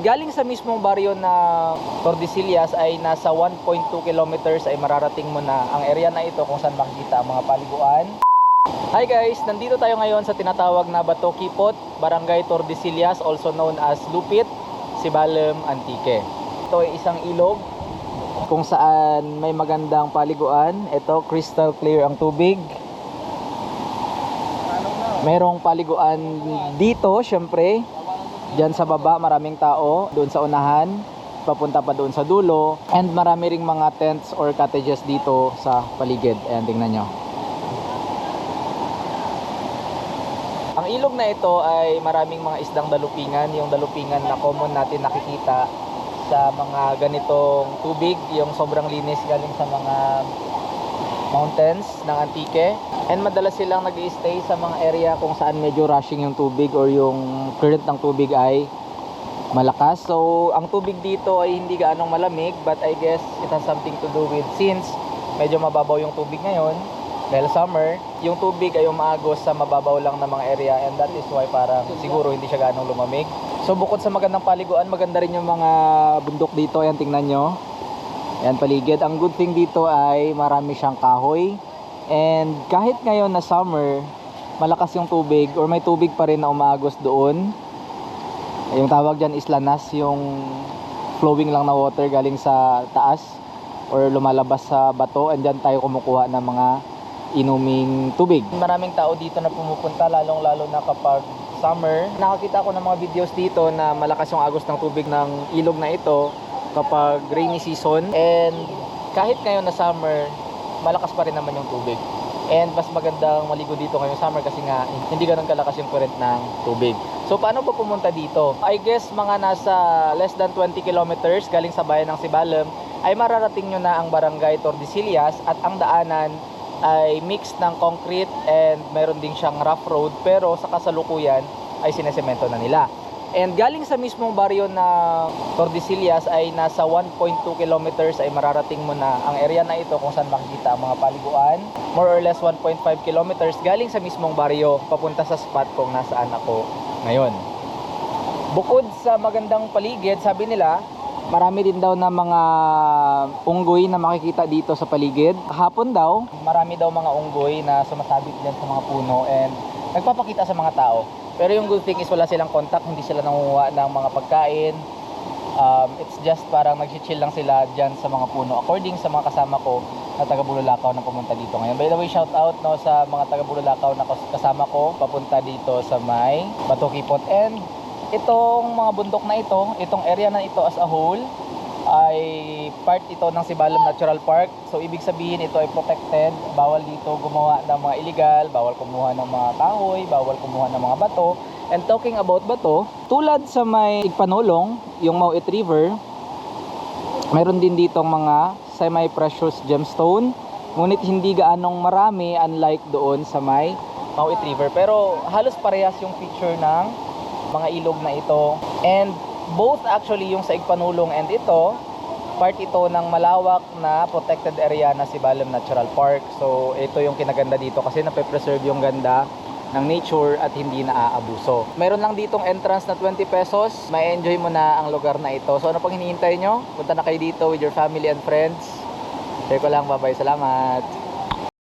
Galing sa mismong baryo na Tordesillas ay nasa 1.2 kilometers ay mararating mo na ang area na ito kung saan makikita ang mga paliguan. Hi guys, nandito tayo ngayon sa tinatawag na Bato Kipot, Barangay Tordesillas, also known as Lupit, Sibalem, Antique. Ito ay isang ilog kung saan may magandang paliguan. Ito, crystal clear ang tubig. Merong paliguan dito, syempre. Diyan sa baba, maraming tao. Doon sa unahan, papunta pa doon sa dulo. And marami ring mga tents or cottages dito sa paligid. Ayan, tingnan nyo. Ang ilog na ito ay maraming mga isdang dalupingan. Yung dalupingan na common natin nakikita sa mga ganitong tubig. Yung sobrang linis galing sa mga mountains ng Antique. And madalas silang nag-i-stay sa mga area kung saan medyo rushing yung tubig or yung current ng tubig ay malakas. So ang tubig dito ay hindi gaanong malamig, but I guess it has something to do with since medyo mababaw yung tubig ngayon dahil summer, yung tubig ay umaagos sa mababaw lang na mga area, and that is why parang siguro hindi siya gaanong lumamig. So bukod sa magandang paliguan, maganda rin yung mga bundok dito. Ayan, tingnan nyo. Ayan, paligid. Ang good thing dito ay marami siyang kahoy. And kahit ngayon na summer, malakas yung tubig or may tubig pa rin na umaagos doon. Yung tawag dyan is lanas, yung flowing lang na water galing sa taas or lumalabas sa bato, and dyan tayo kumukuha ng mga inuming tubig. Maraming tao dito na pumupunta, lalong lalo na kapag summer. Nakakita ko ng mga videos dito na malakas yung agos ng tubig ng ilog na ito kapag rainy season. And kahit ngayon na summer, malakas pa rin naman yung tubig. And mas magandang maligo dito ngayong summer kasi nga hindi ganun kalakas yung current ng tubig. So paano ba pumunta dito? I guess mga nasa less than 20 kilometers galing sa bayan ng Sibalem ay mararating nyo na ang Barangay Tordesillas, at ang daanan ay mix ng concrete and meron din siyang rough road, pero sa kasalukuyan ay sinesemento na nila. And galing sa mismong baryo na Tordesillas ay nasa 1.2 kilometers ay mararating mo na ang area na ito kung saan makikita ang mga paliguan. More or less 1.5 kilometers galing sa mismong baryo papunta sa spot kung nasaan ako ngayon. Bukod sa magandang paligid, sabi nila marami din daw na mga unggoy na makikita dito sa paligid. Hapon daw, marami daw mga unggoy na sumasabit dyan sa mga puno and nagpapakita sa mga tao. Pero yung good thing is wala silang contact, hindi sila nangunguha ng mga pagkain. It's just parang nag-chill lang sila dyan sa mga puno. According sa mga kasama ko na taga Bululakaw na pumunta dito ngayon. By the way, shout out no, sa mga taga Bululakaw na kasama ko papunta dito sa may Bato Kipot. And itong mga bundok na ito, itong area na ito as a whole, ay part ito ng Sibalem Natural Park. So ibig sabihin ito ay protected. Bawal dito gumawa ng mga illegal, bawal kumuha ng mga kahoy, bawal kumuha ng mga bato. And talking about bato, tulad sa may Igpanolong, yung Mauit River, mayroon din ditong mga semi-precious gemstone, ngunit hindi gaanong marami unlike doon sa may Mauit River. Pero halos parehas yung feature ng mga ilog na ito. And both actually, yung sa Igpanulong and ito, part ito ng malawak na protected area na Sibalem Natural Park. So ito yung kinaganda dito kasi nape-preserve yung ganda ng nature at hindi naaabuso. Meron lang ditong entrance na 20 pesos. May enjoy mo na ang lugar na ito. So ano pang hinihintay nyo? Punta na kayo dito with your family and friends. Share ko lang, bye bye, salamat.